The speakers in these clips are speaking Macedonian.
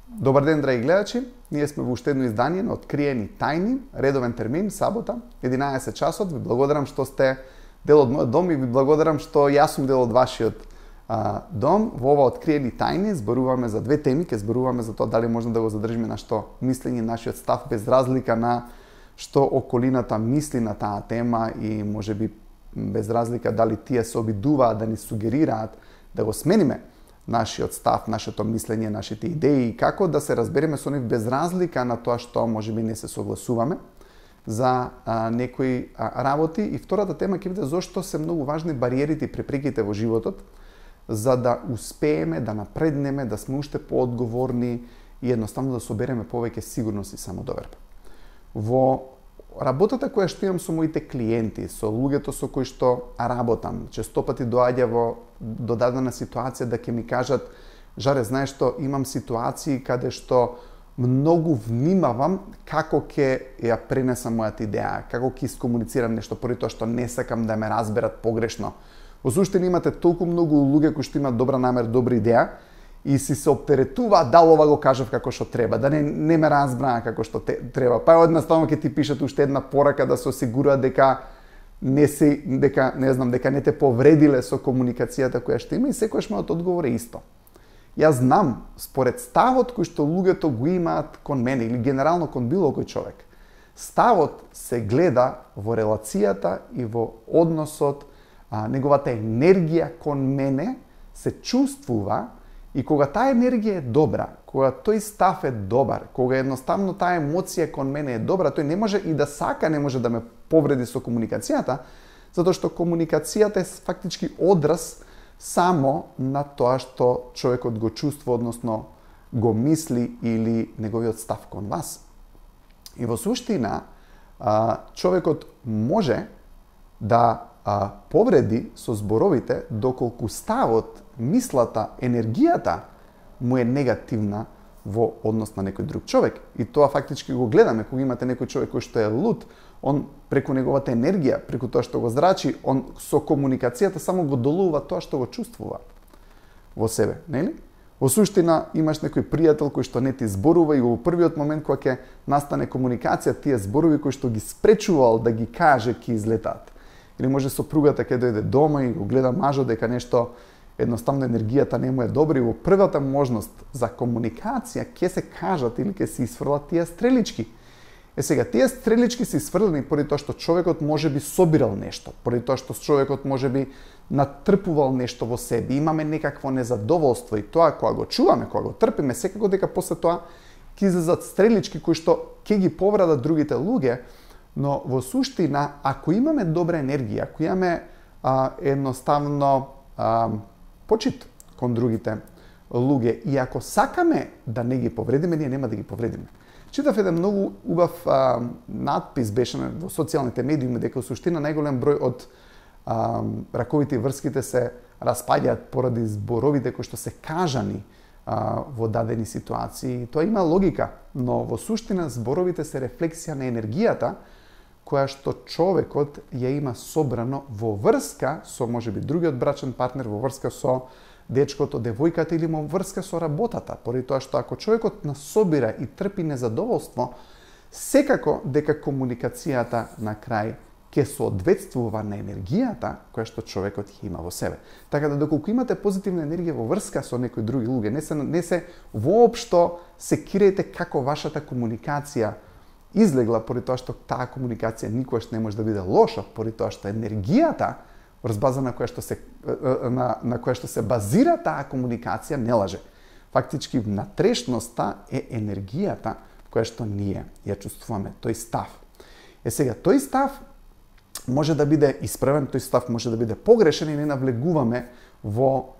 Добар ден, драги гледачи! Ние сме во уште едно издание на Откриени тајни, редовен термин, сабота, 11 часот. Ви благодарам што сте дел од мојот дом и ви благодарам што јас сум дел од вашиот дом. Во ова Откриени тајни зборуваме за две теми, ке зборуваме за тоа дали можна да го задржиме нашето мислење, нашиот став, без разлика на што околината мисли на таа тема и можеби без разлика дали тие се обидуваат да ни сугерираат да го смениме нашиот став, нашето мислење, нашите идеи и како да се разбереме со нив без разлика на тоа што можеби не се согласуваме за некои работи. И втората тема ќе биде зошто се многу важни бариерите и препреките во животот за да успееме да напреднеме, да сме уште поодговорни и едноставно да собереме повеќе сигурност и самодоверба. Во работата која што имам со моите клиенти, со луѓето со кои што работам, често пати доаѓа во додадена ситуација да ќе ми кажат: Жаре, знаеш што, имам ситуации каде што многу внимавам како ќе ја пренесам мојата идеја, како ќе искомуницирам нешто, поради тоа што не сакам да ме разберат погрешно. Во суштина имате толку многу луѓе кои што имаат добра намер, добра идеја и си се оптеретуваат дали ова го кажав како што треба, да не ме разбраа како што треба. Па едноставно ќе ти пишат уште една порака да се осигураат дека дека не те повредиле со комуникацијата која што има, и секојаш мојот одговор е исто. Јас знам, според ставот кој што луѓето го имаат кон мене или генерално кон било кој човек, ставот се гледа во релацијата и во односот, неговата енергија кон мене се чувствува. И кога таа енергија е добра, кога тој став е добар, кога едноставно таа емоција кон мене е добра, тој не може и да сака, не може да ме повреди со комуникацијата, затоа што комуникацијата е фактички одраз само на тоа што човекот го чувствува, односно го мисли или неговиот став кон вас. И во суштина, човекот може да повреди со зборовите доколку ставот, мислата, енергијата му е негативна во однос на некој друг човек. И тоа фактички го гледаме кога имате некој човек кој што е луд, он преку неговата енергија, преку тоа што го зрачи, он со комуникацијата само го долува тоа што го чувствува во себе, нели? Во суштина имаш некој пријател кој што не ти зборува и во првиот момент кога ќе настане комуникација, тие зборови кои што ги спречувал да ги каже ќе излетаат. Или може сопругата ќе дојде дома и го гледа мажот дека нешто едноставно енергијата не му е добра и во првата можност за комуникација ќе се кажат или ќе се исфрлат тие стрелички. Сега, тие стрелички се исфрлени поради тоа што човекот може би собирал нешто, поради тоа што човекот може би натрпувал нешто во себе, имаме некакво незадоволство и тоа кога го чуваме, кога го трпиме, секако дека после тоа ќе излезат стрелички кои што ќе ги повредат другите луѓе. Но во суштина, ако имаме добра енергија, ако имаме едноставно почит кон другите луѓе и ако сакаме да не ги повредиме, ние нема да ги повредиме. Читав еден многу убав надпис беше во социјалните медиуми дека во суштина најголем број од раковите и врските се распаѓаат поради зборовите кои што се кажани во дадени ситуации. Тоа има логика, но во суштина зборовите се рефлексија на енергијата која што човекот ја има собрано во врска со можеби другиот брачен партнер, во врска со дечкото, девојката или во врска со работата. Поради тоа што ако човекот насобира и трпи незадоволство, секако дека комуникацијата на крај ќе соодветствува на енергијата која што човекот ќе има во себе. Така да доколку имате позитивна енергија во врска со некои други луѓе, не се воопшто секирајте како вашата комуникација излегла, поради тоа што таа комуникација никогаш не може да биде лоша, поради тоа што енергијата врз база на која што се базира таа комуникација не лаже. Фактички внатрешноста е енергијата која што ние ја чувствуваме, тој став. Сега, тој став може да биде исправен, тој став може да биде погрешен и не навлегуваме во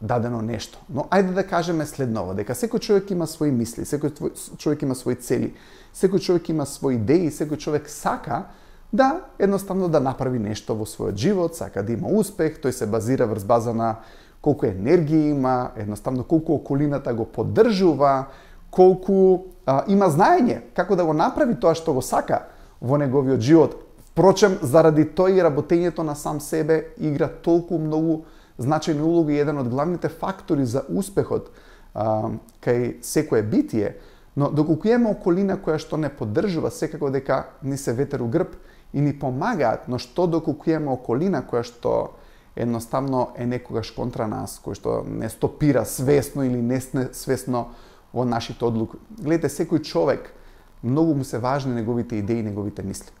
дадено нешто. Но ајде да кажеме следново, дека секој човек има свои мисли, секој човек има свои цели, секој човек има свои идеи, секој човек сака да едноставно да направи нешто во својот живот, сака да има успех, тој се базира врз база на колку енергија има, едноставно колку околината го поддржува, колку има знаење како да го направи тоа што го сака во неговиот живот. Впрочем, заради тоа и работењето на сам себе игра толку многу значајна улога и еден од главните фактори за успехот кај секое битие, но доколку имаме околина која што не поддржува, секако дека ни се ветер у грб и ни помагаат, но што доколку имаме околина која што едноставно е некогаш контра нас, кој што не стопира свесно или несвесно во нашите одлуки. Гледате, секој човек, многу му се важни неговите идеи, неговите мисли.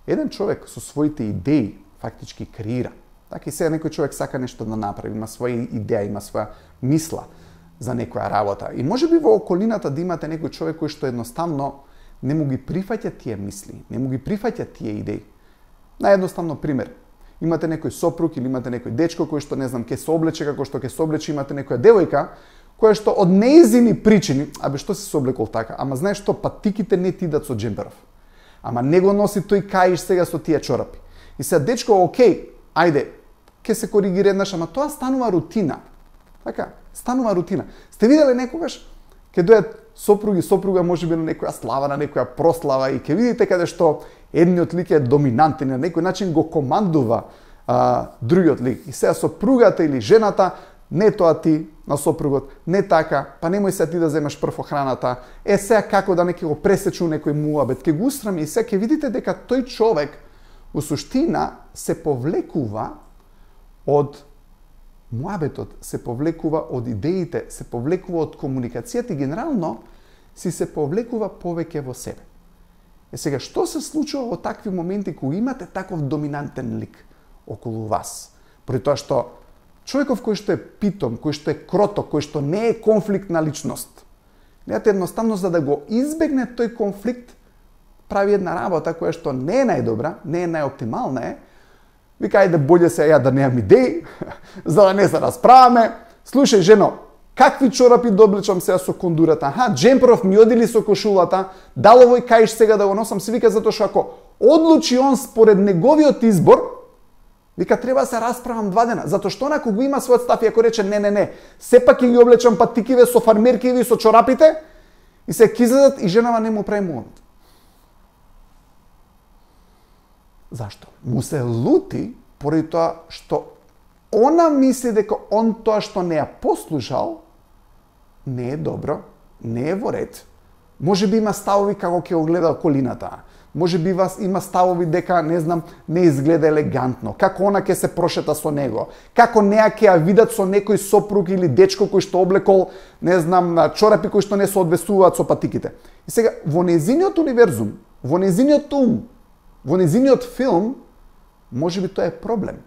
Еден човек со своите идеи фактички креира. Така и сега некој човек сака нешто да направи, има своја идеја, има своја мисла за некоја работа. И можеби во околината да имате некој човек кој што едноставно не му ги прифаќа тие мисли, не му ги прифаќа тие идеи. Наједноставно пример. Имате некој сопруг или имате некој дечко кој што не знам ќе се облече како што ќе се облече, имате некоја девојка која што од неизини причини, што се облекол така, ама знаеш што, патиките не ти идат со джемперов. Ама не го носи тој каиш сега со тие чорапи. И сега дечко, окей, ајде, ќе се коригира еднаш, ама тоа станува рутина. Така, станува рутина. Сте виделе некогаш ќе дојат сопруг и сопруга можеби на некоја слава, на некоја прослава и ќе видите каде што едниот лик е доминантен, на некој начин го командува другиот лик. И сега сопругата или жената, не тоа ти на сопругот, не така, па немој се ти да земеш прво храната, сега како да не ќе го пресечу некој муабет, ќе го устрами и сега ќе видите дека тој човек во суштина се повлекува од муабетот, се повлекува од идеите, се повлекува од комуникацијата и генерално си се повлекува повеќе во себе. Сега, што се случува во такви моменти кога имате таков доминантен лик околу вас? При тоа што човеков кој што е питом, кој што е кроток, кој што не е конфликтна личност, гледате, едноставно за да го избегне тој конфликт, прави една работа која што не е најдобра, не е најоптимална вика, ајде болje се ја да немам идеи, за да не се расправаме. Слушај, жено, какви чорапи да облечам сега со кондурата? Джемперов ми одили со кошулата, дал овој каиш сега да го носам, се вика, затоа што ако одлучи он според неговиот избор, вика, треба да се расправам 2 дена, затоа што онако го има својот став и ако рече не, сепак ќе ги облечам патикиве со фармеркиви со чорапите и се ќе излезат и женава не му прави муабет. Зашто? Му се лути поради тоа што она мисли дека он тоа што не ја послушал не е добро, не е во ред. Може би има ставови како ќе го гледа околината. Може би има ставови дека, не знам, не изгледа елегантно. Како она ќе се прошета со него. Како неа ќе ја видат со некој сопруг или дечко кој што облекол, не знам, чорапи кои што не се одвесуваат со патиките. И сега, во незиниот универзум, во незиниот ум, во незиниот филм, може би тоа е проблем.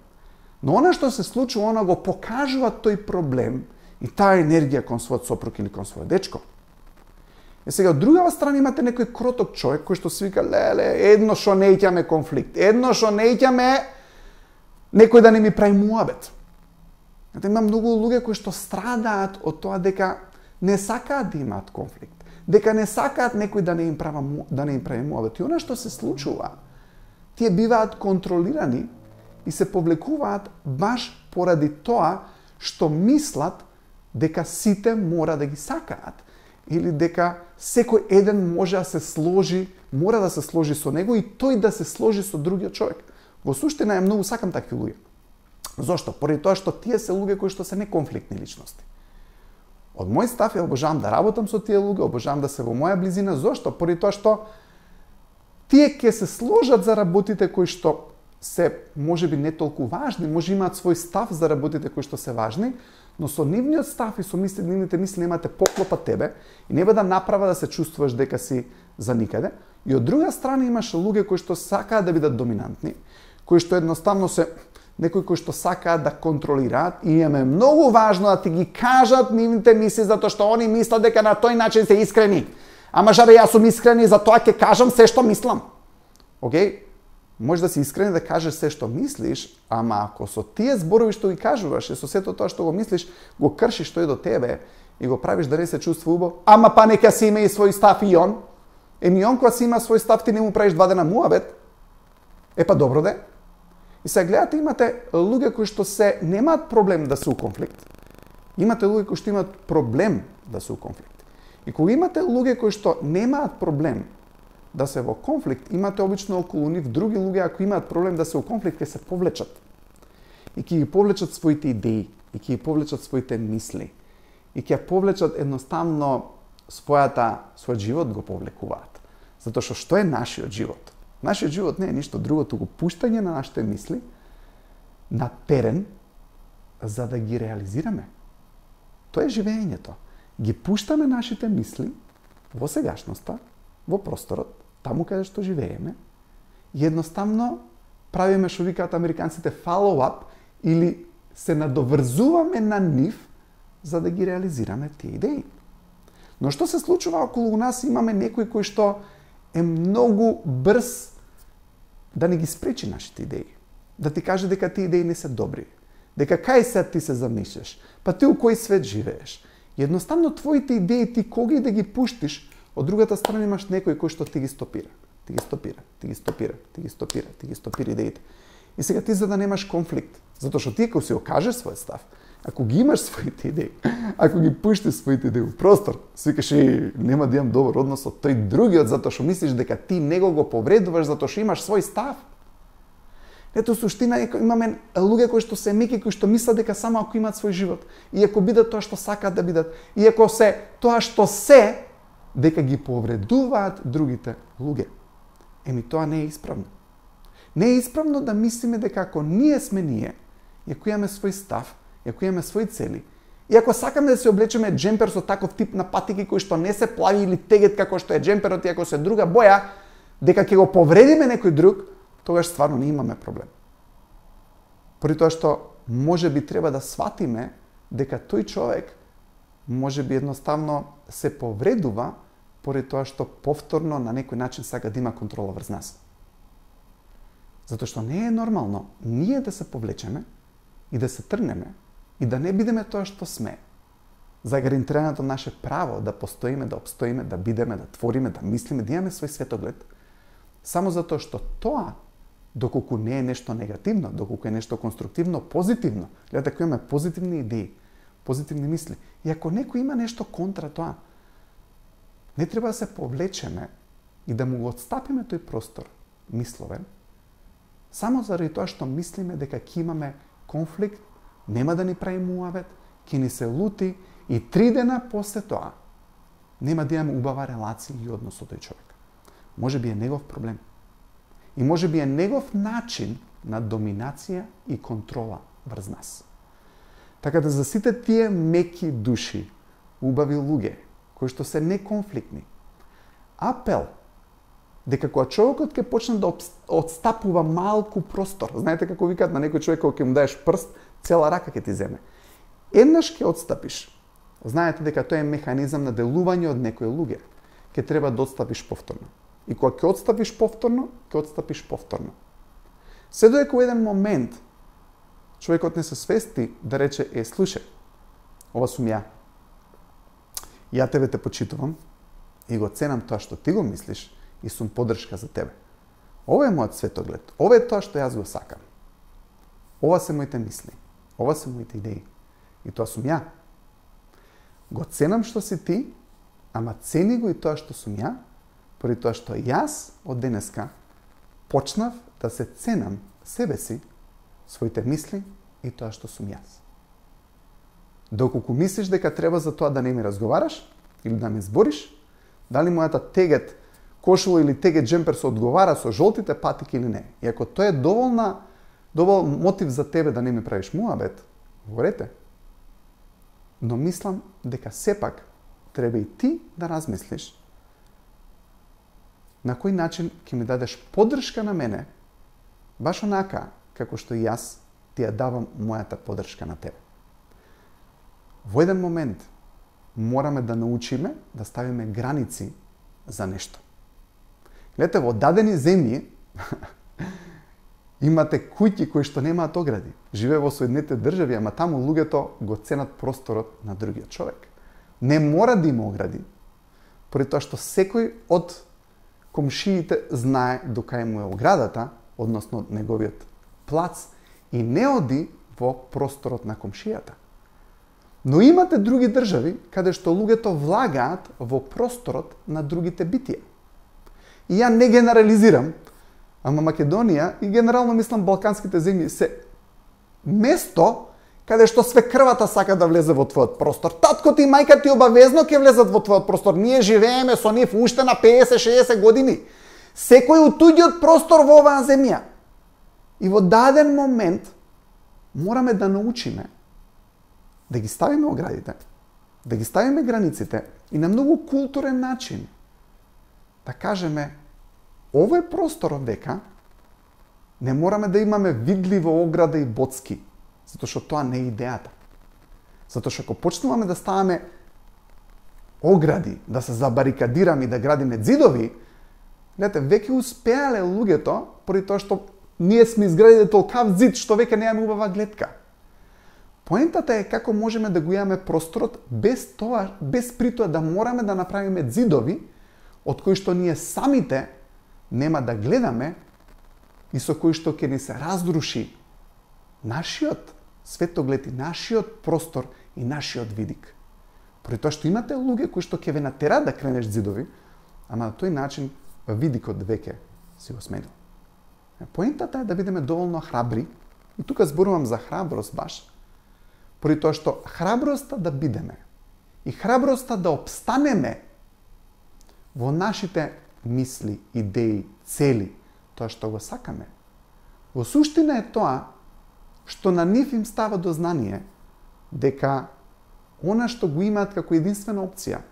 Но она што се случува, она го покажува тој проблем и таа енергија кон својот сопруг или кон својот дечко. И сега, од другава страна имате некој кроток човек кој што се вика, леле, едно што не иќаме конфликт, едно што не иќаме некој да не ми прави муабет. Има многу луѓе кои што страдаат од тоа дека не сакаат да имаат конфликт, дека не сакаат некој да не им прави муабет. И она што се случува, тие биваат контролирани и се повлекуваат баш поради тоа што мислат дека сите мора да ги сакаат или дека секој еден може да се сложи, мора да се сложи со него и тој да се сложи со другиот човек. Во суштина ја многу сакам такви луѓе. Зошто? Поради тоа што тие се луѓе кои што се неконфликтни личности. Од мој став ја обожавам да работам со тие луѓе, обожавам да се во моја близина. Зошто? Поради тоа што тие ќе се сложат за работите кои што се можеби не толку важни, може имаат свој став за работите кои што се важни, но со нивниот став и со нивните мисли немате поклопа тебе и нема да направа да се чувствуваш дека си за никаде. И од друга страна имаше луѓе кои што сакаат да бидат доминантни, кои што едноставно се некои кои што сакаат да контролираат и им е многу важно да ти ги кажат нивните мисли затоа што они мислат дека на тој начин се искрени. Ама жаре јас сум искрен и затоа ќе кажам се што мислам. Океј? Може да си искрен да кажеш се што мислиш, ама ако со тие зборови што ги кажуваш и со сето тоа што го мислиш, го кршиш тој до тебе и го правиш да не се чувствува убаво, ама па нека си има и свој став и он. Еми он кога си има свој став, ти не му правиш 2 дена муабет. Па добро де. И сега гледате, имате луѓе кои што се немаат проблем да се у конфликт. Имате луѓе кои што имаат проблем да се у конфликт. И кога имате луѓе кои што немаат проблем да се во конфликт, имате обично околу нив други луѓе, ако имаат проблем да се у конфликт, ќе се повлечат. И ќе ги повлечат своите идеи, и ќе ги повлечат своите мисли. и ќе повлечат едноставно својот живот го повлекуваат. Затоа што е нашиот живот? Нашиот живот не е ништо друго, туку пуштање на нашите мисли на терен за да ги реализираме. Тоа е живеењето. Ги пуштаме нашите мисли во сегашноста, во просторот, таму каде што живееме, и едноставно правиме што викаат американците follow-up или се надоврзуваме на нив за да ги реализираме тие идеи. Но што се случува околу нас? Имаме некој кој што е многу брз да не ги спречи нашите идеи. Да ти каже дека тие идеи не се добри. Дека кај сега ти се замислиш? Па ти у кој свет живееш? Едноставно твоите идеи ти кога и да ги пуштиш, од другата страна имаш некој кој што ти ги стопира. Ти ги стопира идеите. И сега ти за да немаш конфликт, затоа што ти ако си окажеш својот став, ако ги имаш своите идеи, ако ги пуштиш своите идеи во простор, свикаш и нема да имам добар однос од тој другиот, затоа што мислиш дека ти него го повредуваш, затоа што имаш свој став. Ето суштина имаме луѓе кои што се меки, кои што мислат дека само ако имаат свој живот, и ако бидат тоа што сакаат да бидат, и ако се тоа што се, дека ги повредуваат другите луѓе. Еми тоа не е исправно. Не е исправно да мислиме дека ако ние сме ние, и ако имаме свој став, и ако имаме своји цели, и ако сакаме да се облечеме джемпер со таков тип на патики кој што не се плави или тегет како што е джемперот, и ако се друга боја, дека ќе го повредиме некој друг, тогаш стварно не имаме проблем. Поради тоа што може би треба да сватиме дека тој човек може би едноставно се повредува поради тоа што повторно на некој начин сака да има контрола врз нас. Затоа што не е нормално ние да се повлечеме и да се тргнеме и да не бидеме тоа што сме. Загарантираното наше право да постоиме, да обстоиме, да бидеме, да твориме, да мислиме, да имаме свој светоглед, само затоа што тоа, доколку не е нешто негативно, доколку е нешто конструктивно, позитивно, гледате, ако имаме позитивни идеи, позитивни мисли, и ако некој има нешто контра тоа, не треба да се повлечеме и да му го отстапиме тој простор мисловен, само заради тоа што мислиме дека ќе имаме конфликт, нема да ни прави муавет, ќе ни се лути и 3 дена после тоа нема да имаме убава релација и однос со тој човек. Може би е негов проблем. И може би е негов начин на доминација и контрола врз нас. Така да за сите тие меки души, убави луѓе, кои што се неконфликтни, апел дека кога човекот ќе почне да отстапува малку простор, знаете како викаат на некој човек кога ќе му даеш прст, цела рака ќе ти земе. Еднаш ќе отстапиш. Знаете дека тоа е механизам на делување од некои луѓе. Ќе треба да отстапиш повторно. И кога ќе отстапиш повторно, ќе отстапиш повторно. Се додека во еден момент човекот не се свести да рече, слушај, ова сум ја. Ја тебе те почитувам и го ценам тоа што ти го мислиш и сум поддршка за тебе. Ова е мојот светоглед. Ова е тоа што јас го сакам. Ова се моите мисли. Ова се моите идеи. И тоа сум ја. Го ценам што си ти, ама цени го и тоа што сум ја, поради тоа што јас од денеска почнав да се ценам себе си, своите мисли и тоа што сум јас. Доколку мислиш дека треба за тоа да не ми разговараш или да ми збориш, дали мојата тегет кошула или тегет джемпер се одговара со жолтите патики или не. И ако тоа е доволен мотив за тебе да не ми правиш муабет, говорете. Но мислам дека сепак треба и ти да размислиш на кој начин ќе ми дадеш поддршка на мене, баш онака како што и јас ти ја давам мојата поддршка на тебе. Во еден момент мораме да научиме да ставиме граници за нешто. Гледате, во дадени земји имате куќи кои што немаат огради. Живее во Соединетите држави, ама таму луѓето го ценат просторот на другиот човек. Не мора да има огради, поради тоа што секој од комшиите знае до кај му е оградата, односно неговиот плац, и не оди во просторот на комшијата. Но имате други држави каде што луѓето влагаат во просторот на другите битија. И ја не генерализирам, ама Македонија и генерално мислам балканските земји се место каде што свекрвата сака да влезе во твојот простор. Таткото и мајка ти обавезно ќе влезат во твојот простор. Ние живееме со нив уште на 50-60 години. Секој у туѓиот простор во оваа земја. И во даден момент мораме да научиме да ги ставиме оградите, да ги ставиме границите и на многу културен начин да кажеме овој простор од века не мораме да имаме видлива ограда и боцки, затоа што тоа не е идејата. Затоа што ако почнуваме да ставаме огради, да се забарикадираме и да градиме ѕидови, гледате, веќе успеале луѓето, поради тоа што ние сме изградиле толкав ѕид што веќе немаме убава гледка. Поентата е како можеме да го имаме просторот без при тоа да мораме да направиме ѕидови од кои што ние самите нема да гледаме и со кои што ќе ни се разруши нашиот светоглед и нашиот простор и нашиот видик. Поради тоа што имате луѓе кои што ќе ве натераат да кренеш ѕидови, ама на тој начин видикот веќе си го сменил. Поентата е да бидеме доволно храбри, и тука зборувам за храброст баш, поради тоа што храброста да бидеме и храброста да обстанеме во нашите мисли, идеи, цели, тоа што го сакаме. Во суштина е тоа што на нив им става до знание дека она што го имаат како единствена опција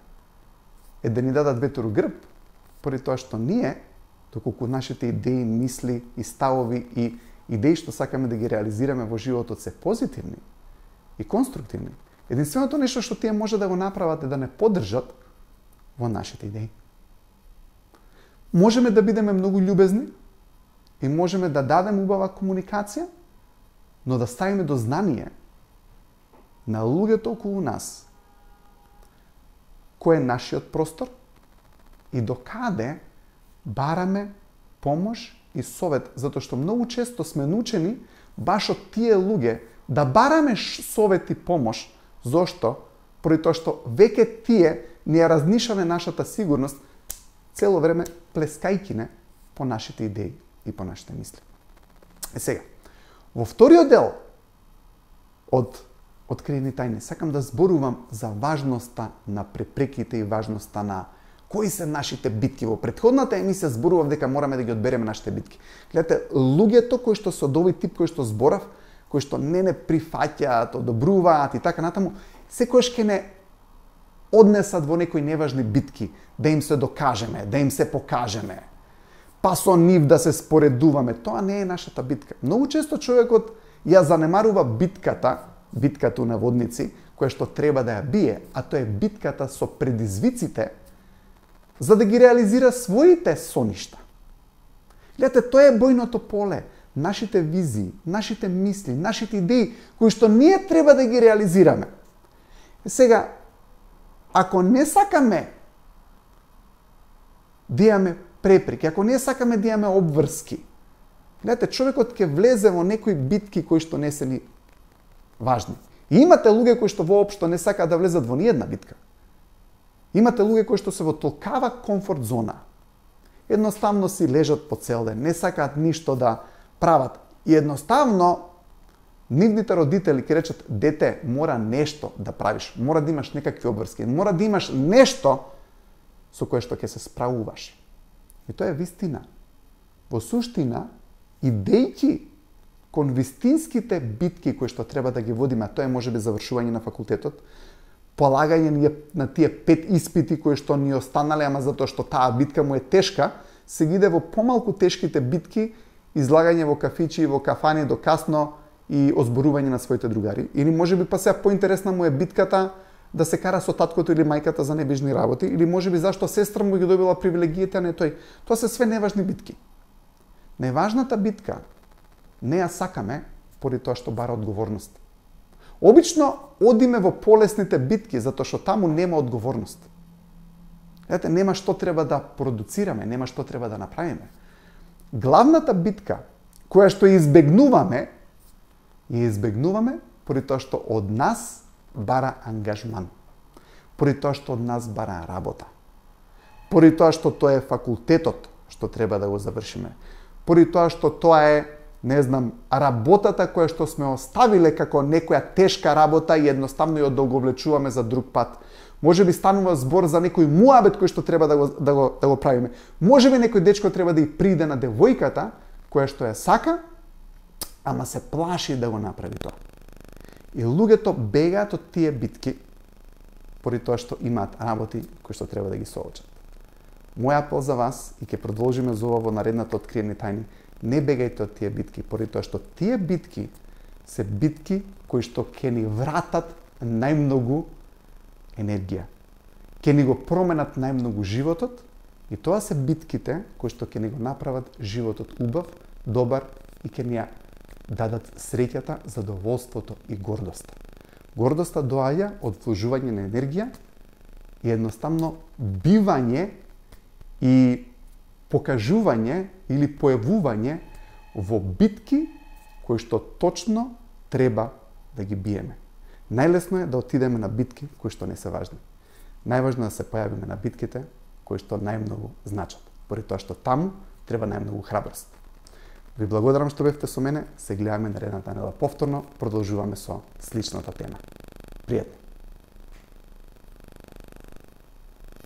е да ни дадат ветер у грб, поради тоа што ние, доколку нашите идеи, мисли и ставови и идеи што сакаме да ги реализираме во животот се позитивни и конструктивни, единственото нешто што тие може да го направат е да не поддржат во нашите идеи. Можеме да бидеме многу љубезни и можеме да дадеме убава комуникација, но да ставиме до знание на луѓето околу нас кој е нашиот простор и до каде бараме помош и совет, затоа што многу често сме научени баш од тие луѓе да бараме совет и помош. Зошто? Поради тоа што веќе тие ни ја разнишаме нашата сигурност цело време плескајќи по нашите идеи и по нашите мисли. Сега, во вториот дел од Откриени тајни сакам да зборувам за важноста на препреките и важноста на кои се нашите битки. Во претходната емисија зборував дека мораме да ги одбереме нашите битки. Гледате, луѓето кои што се од овој тип кои што зборав, кои што не прифаќаат, одобруваат и така натаму, секојаш ќе не однесат во некои неважни битки, да им се докажеме, да им се покажеме, па со нив да се споредуваме. Тоа не е нашата битка. Многу често човекот ја занемарува битката у наводници, која што треба да ја бие, а тоа е битката со предизвиците, за да ги реализира своите соништа. Гледате, тоа е бојното поле. Нашите визии, нашите мисли, нашите идеи, кои што ние треба да ги реализираме. Сега, ако не сакаме да имаме препреки, ако не сакаме да имаме обврски, гледате, човекот ќе влезе во некои битки кои што не се ни важни. И имате луѓе кои што воопшто не сакаат да влезат во ниедна битка. Имате луѓе кои што се во толкава комфорт зона. Едноставно си лежат по цел ден, не сакаат ништо да прават. И едноставно нивните родители ќе речат: дете, мора нешто да правиш, мора да имаш некакви обврски, мора да имаш нешто со кое што ќе се справуваш. И тоа е вистина. Во суштина, идејќи кон вистинските битки кои што треба да ги водиме, а тоа е можеби завршување на факултетот, полагање на тие 5 испити кои што ни останале, ама затоа што таа битка му е тешка, се ги иде во помалку тешките битки, излагање во кафичи и во кафани до касно и озборување на своите другари. Или можеби па сега поинтересна му е битката да се кара со таткото или мајката за небежни работи, или можеби зашто сестра му ги добила привилегиите, а не тој. Тоа се све неважни битки. Најважната битка не ја сакаме поради тоа што бара одговорност. Обично одиме во полесните битки затоа што таму нема одговорност. Ете, нема што треба да продуцираме, нема што треба да направиме. Главната битка која што избегнуваме поради тоа што од нас бара ангажман. Поради тоа што од нас бара работа. Поради тоа што тоа е факултетот што треба да го завршиме. Поради тоа што тоа е не знам, работата која што сме оставиле како некоја тешка работа и едноставно ја одолговлечуваме за друг пат. Може би станува збор за некој муабет кој што треба да го правиме. Може би некој дечко треба да и приде на девојката која што ја сака, ама се плаши да го направи тоа. И луѓето бегаат од тие битки поради тоа што имаат работи кои што треба да ги соочат. Моја апел за вас, и ќе продолжиме за ова во наредната Откриени тајни, не бегајте од тие битки, поради тоа што тие битки се битки кои што ќе ни вратат најмногу енергија. Ќе ни го променат најмногу животот и тоа се битките кои што ќе ни го направат животот убав, добар и ќе ни ја дадат среќата, задоволството и гордоста. Гордоста доаѓа од вложување на енергија и едноставно бивање и покажување или појавување во битки кои што точно треба да ги биеме. Најлесно е да отидеме на битки кои што не се важни. Најважно е да се појавиме на битките кои што најмногу значат, поради тоа што таму треба најмногу храброст. Ви благодарам што бевте со мене, се гледаме наредната недела повторно, продолжуваме со сличната тема. Пријатно!